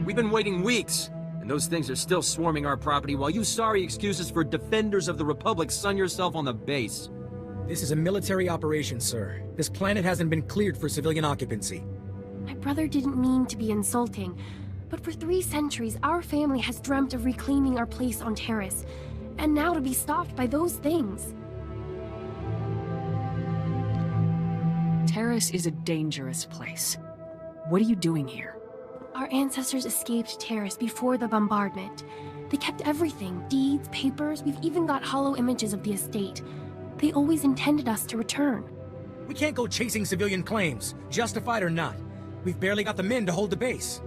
We've been waiting weeks, and those things are still swarming our property while you sorry excuses for defenders of the Republic sun yourself on the base. This is a military operation, sir. This planet hasn't been cleared for civilian occupancy. My brother didn't mean to be insulting, but for 3 centuries, our family has dreamt of reclaiming our place on Taris, and now to be stopped by those things. Taris is a dangerous place. What are you doing here? Our ancestors escaped Taris before the bombardment. They kept everything, deeds, papers, we've even got hollow images of the estate. They always intended us to return. We can't go chasing civilian claims, justified or not. We've barely got the men to hold the base.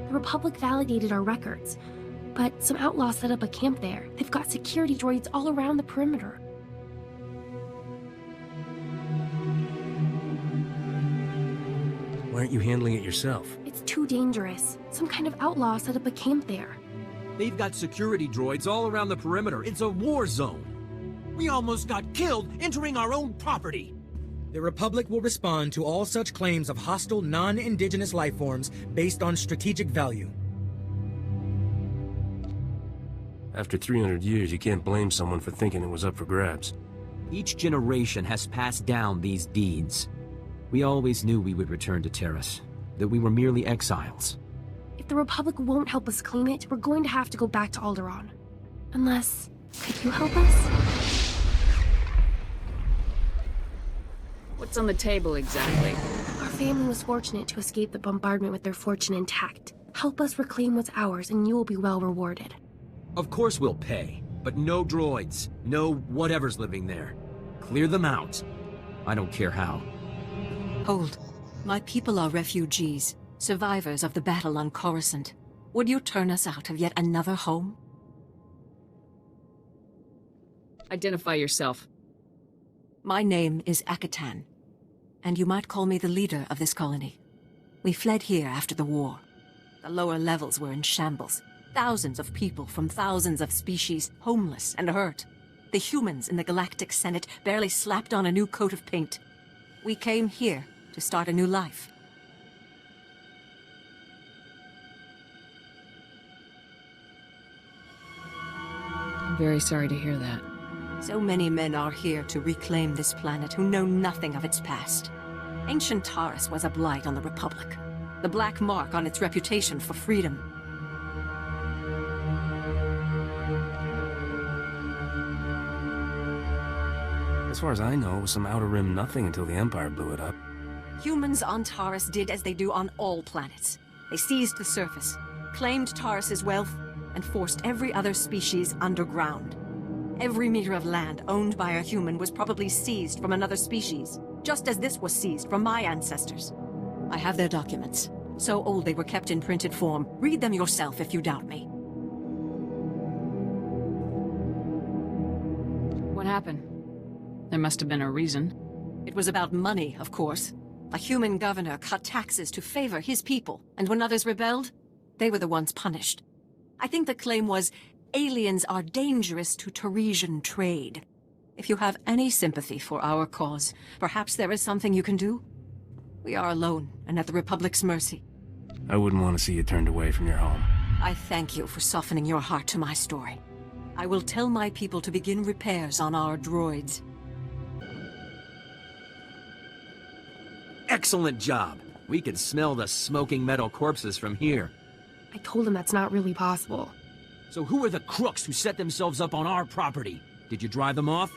The Republic validated our records, but some outlaws set up a camp there. They've got security droids all around the perimeter. Why aren't you handling it yourself? It's too dangerous. Some kind of outlaw set up a camp there. They've got security droids all around the perimeter. It's a war zone. We almost got killed entering our own property. The Republic will respond to all such claims of hostile, non-indigenous life forms based on strategic value. After 300 years, you can't blame someone for thinking it was up for grabs. Each generation has passed down these deeds. We always knew we would return to Taris, that we were merely exiles. If the Republic won't help us claim it, we're going to have to go back to Alderaan. Unless... could you help us? What's on the table exactly? Our family was fortunate to escape the bombardment with their fortune intact. Help us reclaim what's ours, and you will be well rewarded. Of course we'll pay, but no droids, no whatever's living there. Clear them out. I don't care how. Hold. My people are refugees, survivors of the battle on Coruscant. Would you turn us out of yet another home? Identify yourself. My name is Akatan, and you might call me the leader of this colony. We fled here after the war. The lower levels were in shambles. Thousands of people from thousands of species, homeless and hurt. The humans in the Galactic Senate barely slapped on a new coat of paint. We came here to start a new life. I'm very sorry to hear that. So many men are here to reclaim this planet who know nothing of its past. Ancient Taris was a blight on the Republic, the black mark on its reputation for freedom. As far as I know, it was some Outer Rim nothing until the Empire blew it up. Humans on Taris did as they do on all planets. They seized the surface, claimed Taris's wealth, and forced every other species underground. Every meter of land owned by a human was probably seized from another species, just as this was seized from my ancestors. I have their documents. So old they were kept in printed form. Read them yourself if you doubt me. What happened? There must have been a reason. It was about money, of course. A human governor cut taxes to favor his people, and when others rebelled, they were the ones punished. I think the claim was, aliens are dangerous to Tarisian trade. If you have any sympathy for our cause, perhaps there is something you can do? We are alone and at the Republic's mercy. I wouldn't want to see you turned away from your home. I thank you for softening your heart to my story. I will tell my people to begin repairs on our droids. Excellent job. We could smell the smoking metal corpses from here. I told him that's not really possible. So who are the crooks who set themselves up on our property? Did you drive them off?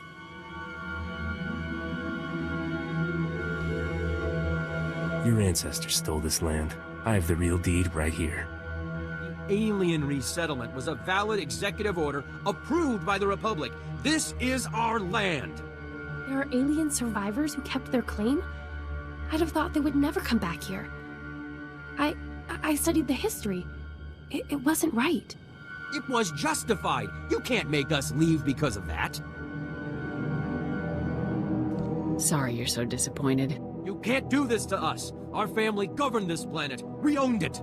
Your ancestors stole this land. I have the real deed right here. The alien resettlement was a valid executive order approved by the Republic. This is our land. There are alien survivors who kept their claim? I'd have thought they would never come back here. I studied the history. It wasn't right. It was justified. You can't make us leave because of that. Sorry you're so disappointed. You can't do this to us. Our family governed this planet. We owned it.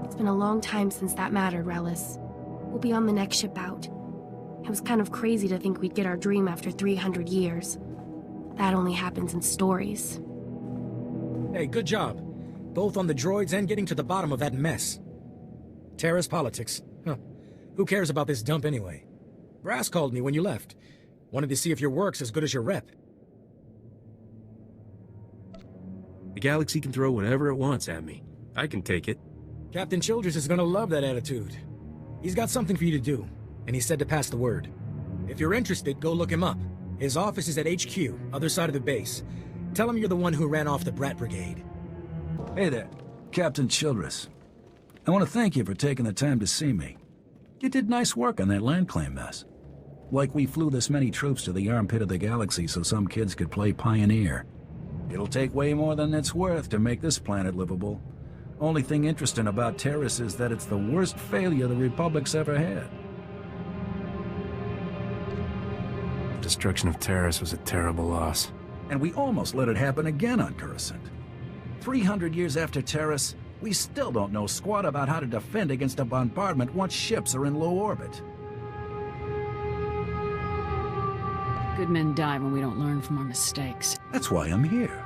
It's been a long time since that mattered, Relis. We'll be on the next ship out. It was kind of crazy to think we'd get our dream after 300 years. That only happens in stories. Hey, good job. Both on the droids and getting to the bottom of that mess. Taris politics. Huh. Who cares about this dump anyway? Brass called me when you left. Wanted to see if your work's as good as your rep. The galaxy can throw whatever it wants at me. I can take it. Captain Childress is gonna love that attitude. He's got something for you to do, and he said to pass the word. If you're interested, go look him up. His office is at HQ, other side of the base. Tell him you're the one who ran off the Brat Brigade. Hey there, Captain Childress. I want to thank you for taking the time to see me. You did nice work on that land claim mess. Like we flew this many troops to the armpit of the galaxy so some kids could play pioneer. It'll take way more than it's worth to make this planet livable. Only thing interesting about Taris is that it's the worst failure the Republic's ever had. The destruction of Taris was a terrible loss. And we almost let it happen again on Coruscant. 300 years after Taris, we still don't know squat about how to defend against a bombardment once ships are in low orbit. Good men die when we don't learn from our mistakes. That's why I'm here.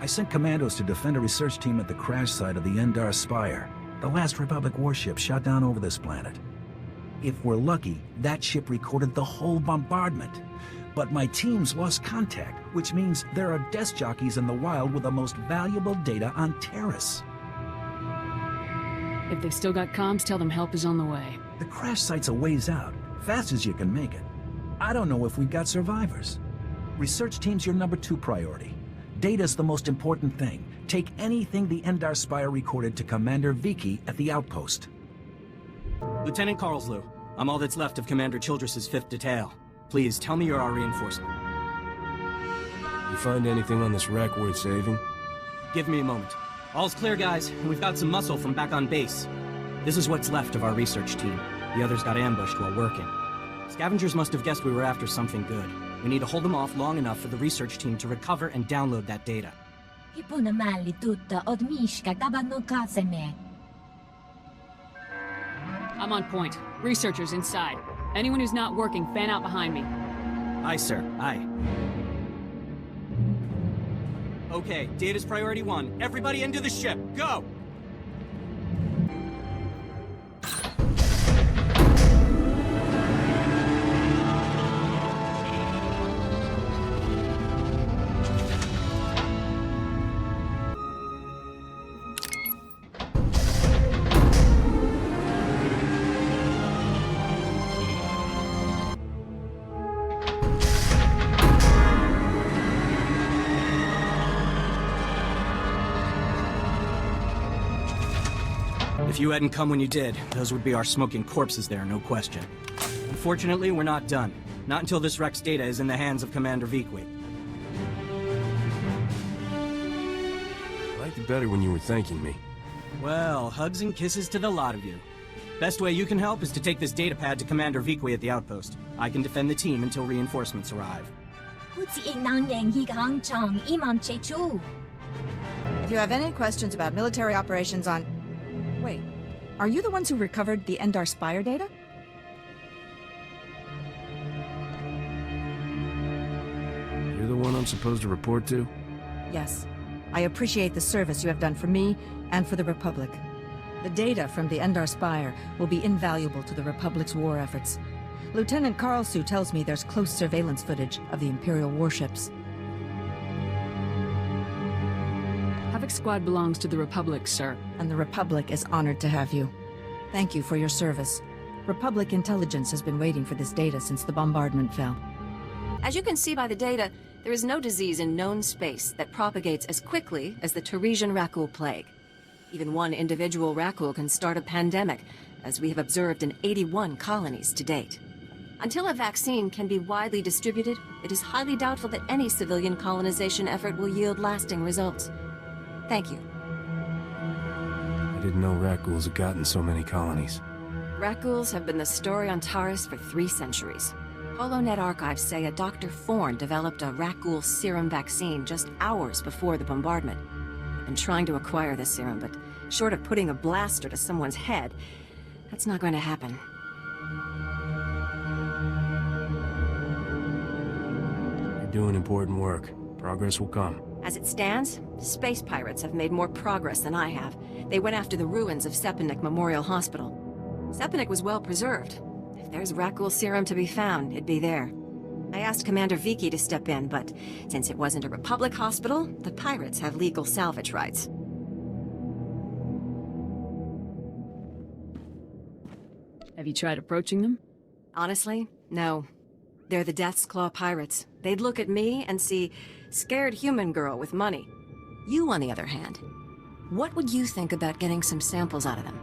I sent commandos to defend a research team at the crash site of the Endar Spire, the last Republic warship shot down over this planet. If we're lucky, that ship recorded the whole bombardment. But my team's lost contact, which means there are desk jockeys in the wild with the most valuable data on Taris. If they've still got comms, tell them help is on the way. The crash site's a ways out, fast as you can make it. I don't know if we've got survivors. Research team's your #2 priority. Data's the most important thing. Take anything the Endar Spire recorded to Commander Viki at the outpost. Lieutenant Carlslow, I'm all that's left of Commander Childress's 5th detail. Please, tell me you're our reinforcement. You find anything on this wreck worth saving? Give me a moment. All's clear, guys, and we've got some muscle from back on base. This is what's left of our research team. The others got ambushed while working. Scavengers must have guessed we were after something good. We need to hold them off long enough for the research team to recover and download that data. I'm on point. Researchers inside. Anyone who's not working, fan out behind me. Aye, sir. Aye. Okay, data's priority 1. Everybody into the ship. Go! If you hadn't come when you did, those would be our smoking corpses there, no question. Unfortunately, we're not done. Not until this wreck's data is in the hands of Commander Viki. I liked it better when you were thanking me. Well, hugs and kisses to the lot of you. Best way you can help is to take this data pad to Commander Viki at the outpost. I can defend the team until reinforcements arrive. If you have any questions about military operations on... Wait, are you the ones who recovered the Endar Spire data? You're the one I'm supposed to report to? Yes. I appreciate the service you have done for me and for the Republic. The data from the Endar Spire will be invaluable to the Republic's war efforts. Lieutenant Carlslow tells me there's close surveillance footage of the Imperial warships. Havoc Squad belongs to the Republic, sir. And the Republic is honored to have you. Thank you for your service. Republic intelligence has been waiting for this data since the bombardment fell. As you can see by the data, there is no disease in known space that propagates as quickly as the Tarisian Rakul plague. Even one individual Rakul can start a pandemic, as we have observed in 81 colonies to date. Until a vaccine can be widely distributed, it is highly doubtful that any civilian colonization effort will yield lasting results. Thank you. I didn't know Rakuls had gotten so many colonies. Rakuls have been the story on Taris for 3 centuries. HoloNet archives say a Dr. Forn developed a Rakul serum vaccine just hours before the bombardment. I've been trying to acquire the serum, but short of putting a blaster to someone's head, that's not going to happen. You're doing important work. Progress will come. As it stands, space pirates have made more progress than I have. They went after the ruins of Sepanik Memorial Hospital. Sepanik was well preserved. If there's Rakghoul serum to be found, it'd be there. I asked Commander Viki to step in, but since it wasn't a Republic hospital, the pirates have legal salvage rights. Have you tried approaching them? Honestly, no. They're the Death's Claw pirates. They'd look at me and see scared human girl with money. You, on the other hand, what would you think about getting some samples out of them?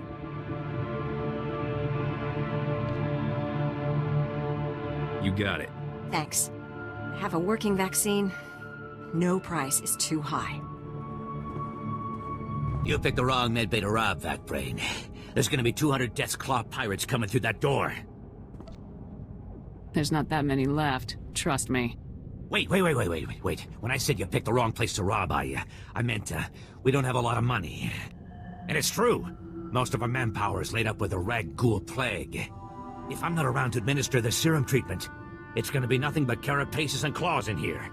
You got it. Thanks. I have a working vaccine. No price is too high. You picked the wrong medbay to rob, Vac-Brain. There's gonna be 200 Death's Claw pirates coming through that door. There's not that many left, trust me. Wait. When I said you picked the wrong place to rob, I meant, we don't have a lot of money. And it's true. Most of our manpower is laid up with the Rakghoul plague. If I'm not around to administer the serum treatment, it's gonna be nothing but carapaces and claws in here.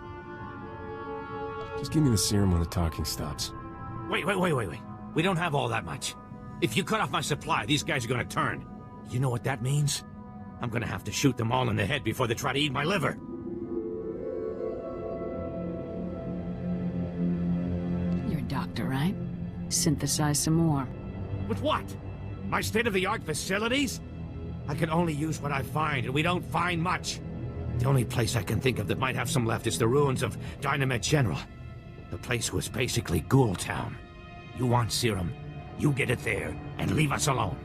Just give me the serum when the talking stops. Wait. We don't have all that much. If you cut off my supply, these guys are gonna turn. You know what that means? I'm gonna have to shoot them all in the head before they try to eat my liver. You're a doctor, right? Synthesize some more. With what? My state-of-the-art facilities? I can only use what I find, and we don't find much. The only place I can think of that might have some left is the ruins of Dynamet General. The place was basically Ghoul Town. You want serum, you get it there, and leave us alone.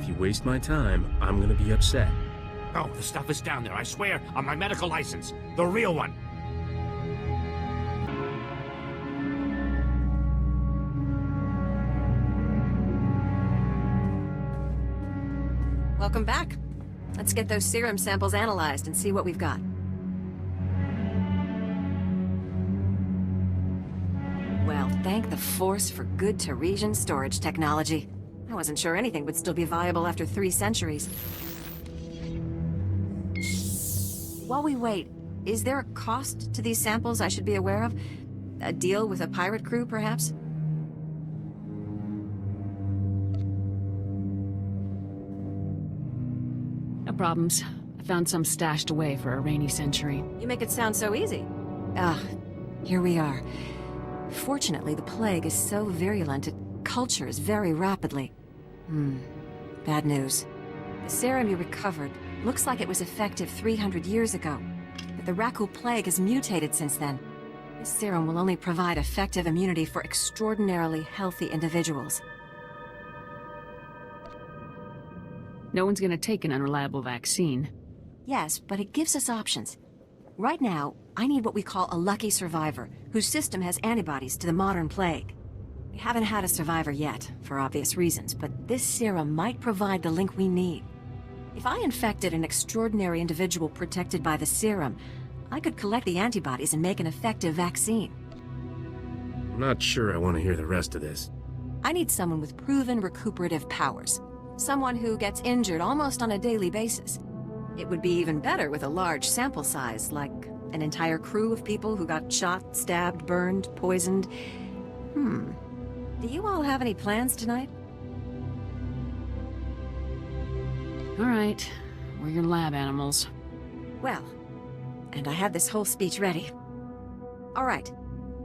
If you waste my time, I'm gonna be upset. No, the stuff is down there, I swear, on my medical license. The real one. Welcome back. Let's get those serum samples analyzed and see what we've got. Well, thank the Force for good Tarisian storage technology. I wasn't sure anything would still be viable after 3 centuries. While we wait, is there a cost to these samples I should be aware of? A deal with a pirate crew, perhaps? No problems. I found some stashed away for a rainy century. You make it sound so easy. Here we are. Fortunately, the plague is so virulent it cultures very rapidly. Bad news. The serum you recovered looks like it was effective 300 years ago, but the Rakghoul plague has mutated since then. This serum will only provide effective immunity for extraordinarily healthy individuals. No one's gonna take an unreliable vaccine. Yes, but it gives us options. Right now, I need what we call a lucky survivor, whose system has antibodies to the modern plague. We haven't had a survivor yet, for obvious reasons, but this serum might provide the link we need. If I infected an extraordinary individual protected by the serum, I could collect the antibodies and make an effective vaccine. I'm not sure I want to hear the rest of this. I need someone with proven recuperative powers. Someone who gets injured almost on a daily basis. It would be even better with a large sample size, like an entire crew of people who got shot, stabbed, burned, poisoned. Do you all have any plans tonight? All right, we're your lab animals. Well, and I had this whole speech ready. All right,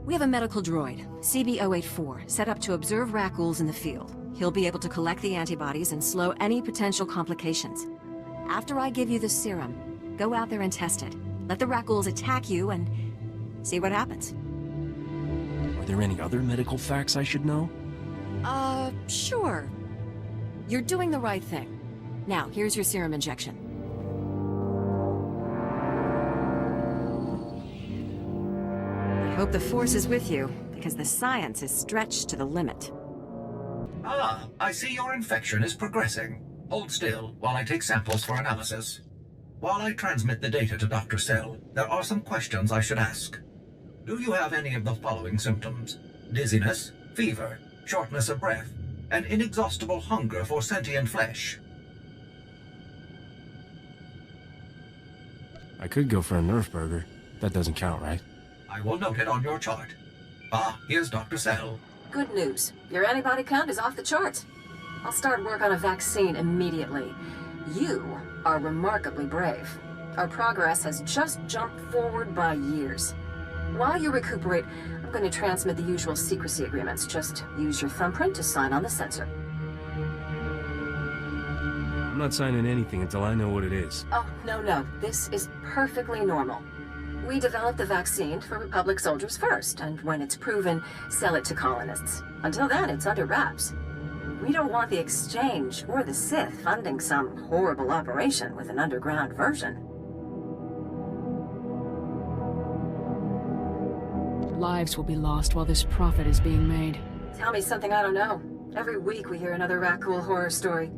we have a medical droid, CB-084, set up to observe Rakghouls in the field. He'll be able to collect the antibodies and slow any potential complications. After I give you the serum, go out there and test it. Let the Rakghouls attack you and see what happens. Are there any other medical facts I should know? Sure. You're doing the right thing. Now, here's your serum injection. I hope the Force is with you, because the science is stretched to the limit. Ah, I see your infection is progressing. Hold still while I take samples for analysis. While I transmit the data to Dr. Cell, there are some questions I should ask. Do you have any of the following symptoms? Dizziness, fever, shortness of breath, and inexhaustible hunger for sentient flesh? I could go for a Nerf burger. That doesn't count, right? I will note it on your chart. Ah, here's Dr. Sell. Good news. Your antibody count is off the charts. I'll start work on a vaccine immediately. You are remarkably brave. Our progress has just jumped forward by years. While you recuperate, I'm going to transmit the usual secrecy agreements. Just use your thumbprint to sign on the sensor. I'm not signing anything until I know what it is. Oh, no. This is perfectly normal. We developed the vaccine for Republic soldiers first, and when it's proven, sell it to colonists. Until then, it's under wraps. We don't want the Exchange or the Sith funding some horrible operation with an underground version. Lives will be lost while this profit is being made. Tell me something I don't know. Every week we hear another Rakghoul horror story.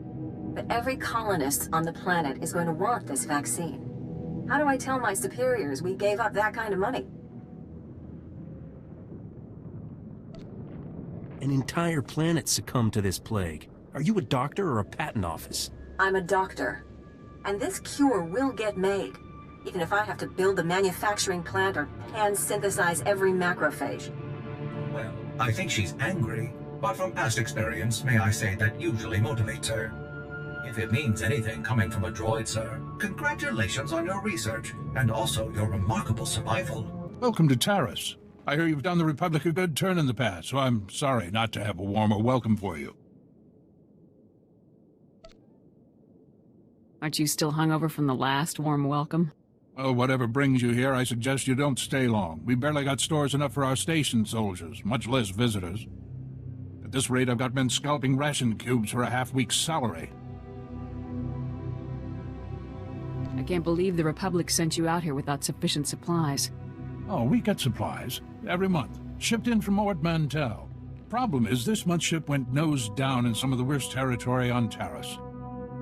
But every colonist on the planet is going to want this vaccine. How do I tell my superiors we gave up that kind of money? An entire planet succumbed to this plague. Are you a doctor or a patent office? I'm a doctor. And this cure will get made. Even if I have to build a manufacturing plant or hand-synthesize every macrophage. Well, I think she's angry, but from past experience, may I say that usually motivates her. If it means anything coming from a droid, sir, congratulations on your research, and also your remarkable survival. Welcome to Taris. I hear you've done the Republic a good turn in the past, so I'm sorry not to have a warmer welcome for you. Aren't you still hungover from the last warm welcome? Well, whatever brings you here, I suggest you don't stay long. We barely got stores enough for our station soldiers, much less visitors. At this rate, I've got men scalping ration cubes for a half-week's salary. I can't believe the Republic sent you out here without sufficient supplies. Oh, we get supplies. Every month. Shipped in from Ord Mantell. Problem is, this month's ship went nose down in some of the worst territory on Taris.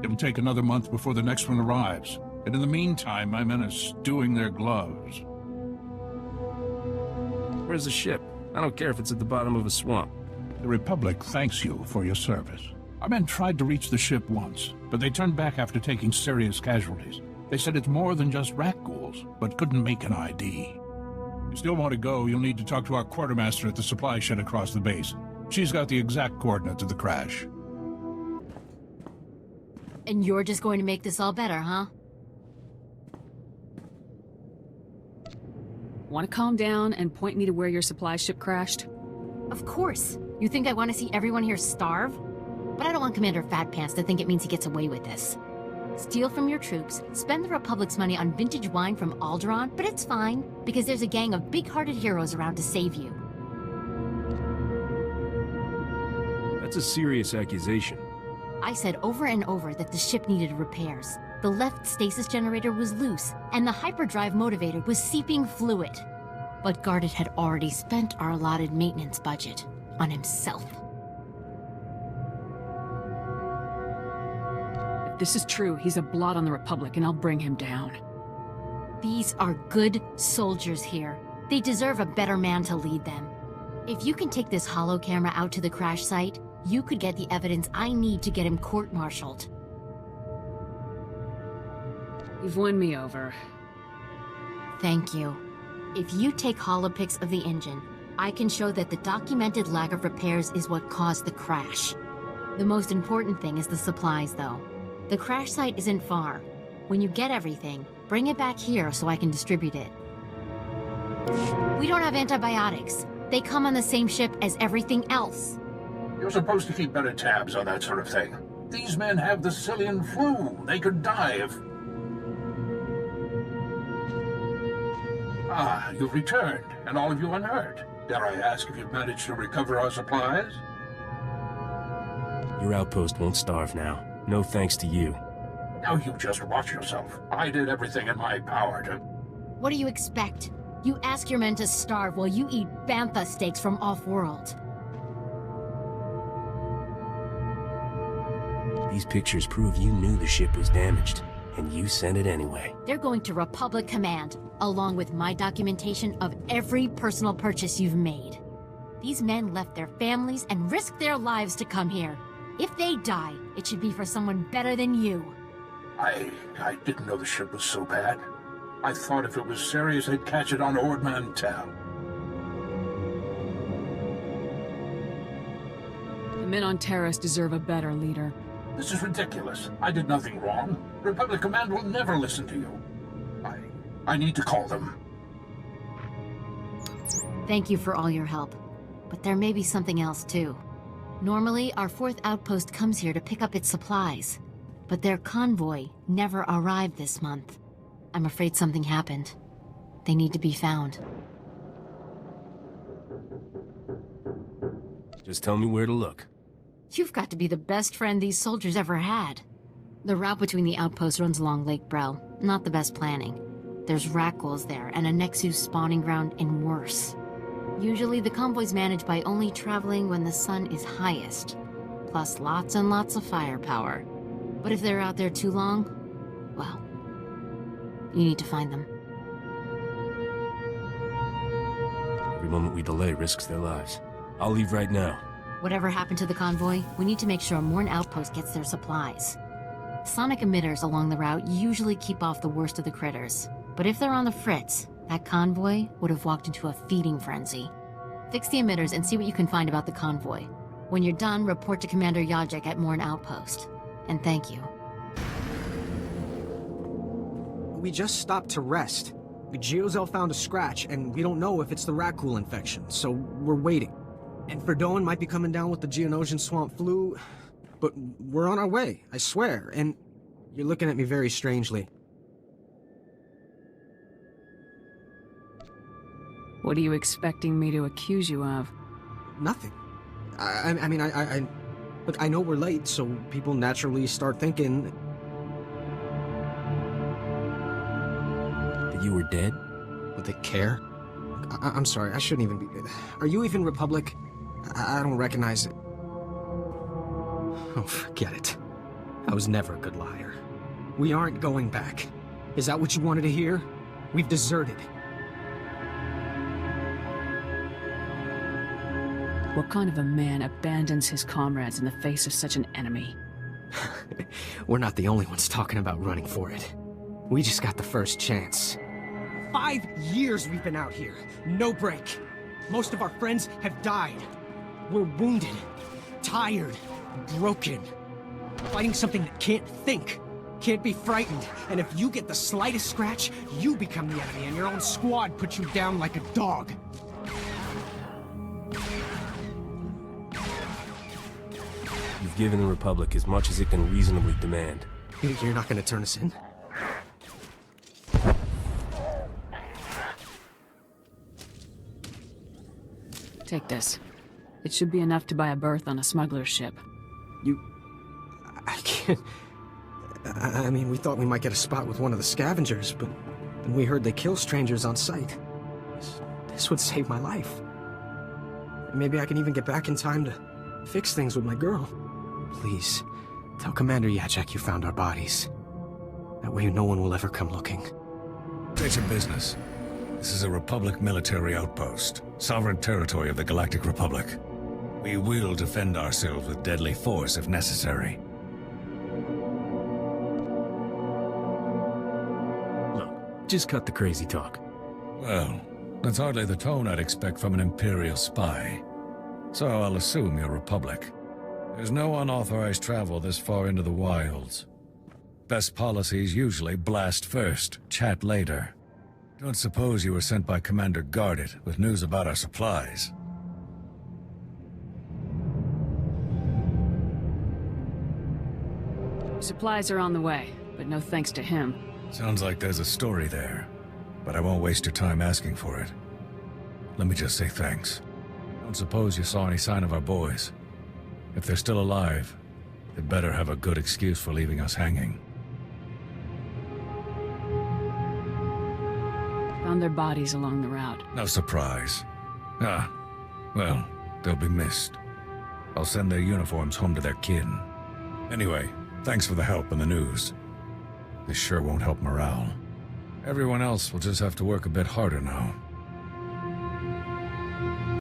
It'll take another month before the next one arrives. And in the meantime, my men are stewing their gloves. Where's the ship? I don't care if it's at the bottom of a swamp. The Republic thanks you for your service. Our men tried to reach the ship once, but they turned back after taking serious casualties. They said it's more than just Rakghouls, but couldn't make an ID. If you still want to go, you'll need to talk to our quartermaster at the supply shed across the base. She's got the exact coordinates of the crash. And you're just going to make this all better, huh? Want to calm down and point me to where your supply ship crashed? Of course. You think I want to see everyone here starve? But I don't want Commander Fat Pants to think it means he gets away with this. Steal from your troops, spend the Republic's money on vintage wine from Alderaan, but it's fine, because there's a gang of big-hearted heroes around to save you. That's a serious accusation. I said over and over that the ship needed repairs. The left stasis generator was loose, and the hyperdrive motivator was seeping fluid. But Gardet had already spent our allotted maintenance budget on himself. If this is true, he's a blot on the Republic, and I'll bring him down. These are good soldiers here. They deserve a better man to lead them. If you can take this holo camera out to the crash site, you could get the evidence I need to get him court-martialed. You've won me over. Thank you. If you take holopics of the engine, I can show that the documented lack of repairs is what caused the crash. The most important thing is the supplies, though. The crash site isn't far. When you get everything, bring it back here so I can distribute it. We don't have antibiotics. They come on the same ship as everything else. You're supposed to keep better tabs on that sort of thing. These men have the Cillian flu. They could die if... Ah, you've returned, and all of you unhurt. Dare I ask if you've managed to recover our supplies? Your outpost won't starve now. No thanks to you. Now you just watch yourself. I did everything in my power to... What do you expect? You ask your men to starve while you eat bantha steaks from off-world. These pictures prove you knew the ship was damaged, and you sent it anyway. They're going to Republic Command, along with my documentation of every personal purchase you've made. These men left their families and risked their lives to come here. If they die, it should be for someone better than you. I didn't know the ship was so bad. I thought if it was serious, they'd catch it on Ord Mantell. The men on Taris deserve a better leader. This is ridiculous. I did nothing wrong. Republic Command will never listen to you. I need to call them. Thank you for all your help. But there may be something else, too. Normally, our 4th outpost comes here to pick up its supplies. But their convoy never arrived this month. I'm afraid something happened. They need to be found. Just tell me where to look. You've got to be the best friend these soldiers ever had. The route between the outposts runs along Lake Brel. Not the best planning. There's rat ghouls there, and a Nexus spawning ground, and worse. Usually the convoy's managed by only traveling when the sun is highest. Plus lots and lots of firepower. But if they're out there too long, well, you need to find them. Every moment we delay risks their lives. I'll leave right now. Whatever happened to the convoy, we need to make sure Morn Outpost gets their supplies. Sonic emitters along the route usually keep off the worst of the critters. But if they're on the fritz, that convoy would have walked into a feeding frenzy. Fix the emitters and see what you can find about the convoy. When you're done, report to Commander Yajek at Morn Outpost. And thank you. We just stopped to rest. Geozel found a scratch, and we don't know if it's the rat ghoul infection, so we're waiting. And Verdoen might be coming down with the Geonosian swamp flu, but we're on our way, I swear, and you're looking at me very strangely. What are you expecting me to accuse you of? Nothing. Look, I know we're late, so people naturally start thinking... that you were dead? Would they care? I'm sorry, I shouldn't even be... Are you even Republic? I don't recognize it. Oh, forget it. I was never a good liar. We aren't going back. Is that what you wanted to hear? We've deserted. What kind of a man abandons his comrades in the face of such an enemy? We're not the only ones talking about running for it. We just got the first chance. 5 years we've been out here. No break. Most of our friends have died. We're wounded, tired, broken. Fighting something that can't think, can't be frightened. And if you get the slightest scratch, you become the enemy and your own squad puts you down like a dog. You've given the Republic as much as it can reasonably demand. You're not gonna turn us in? Take this. It should be enough to buy a berth on a smuggler's ship. I can't... I mean, we thought we might get a spot with one of the scavengers, but then we heard they kill strangers on sight. This would save my life. Maybe I can even get back in time to fix things with my girl. Please, tell Commander Yajek you found our bodies. That way no one will ever come looking. It's your business. This is a Republic military outpost, sovereign territory of the Galactic Republic. We will defend ourselves with deadly force if necessary. Look, just cut the crazy talk. Well, that's hardly the tone I'd expect from an Imperial spy. So I'll assume you're Republic. There's no unauthorized travel this far into the wilds. Best policies usually blast first, chat later. Don't suppose you were sent by Commander Gardet with news about our supplies. Supplies are on the way, but no thanks to him. Sounds like there's a story there, but I won't waste your time asking for it. Let me just say thanks. Don't suppose you saw any sign of our boys. If they're still alive, they better have a good excuse for leaving us hanging. Found their bodies along the route. No surprise. Well, they'll be missed. I'll send their uniforms home to their kin. Anyway, thanks for the help and the news. This sure won't help morale. Everyone else will just have to work a bit harder now.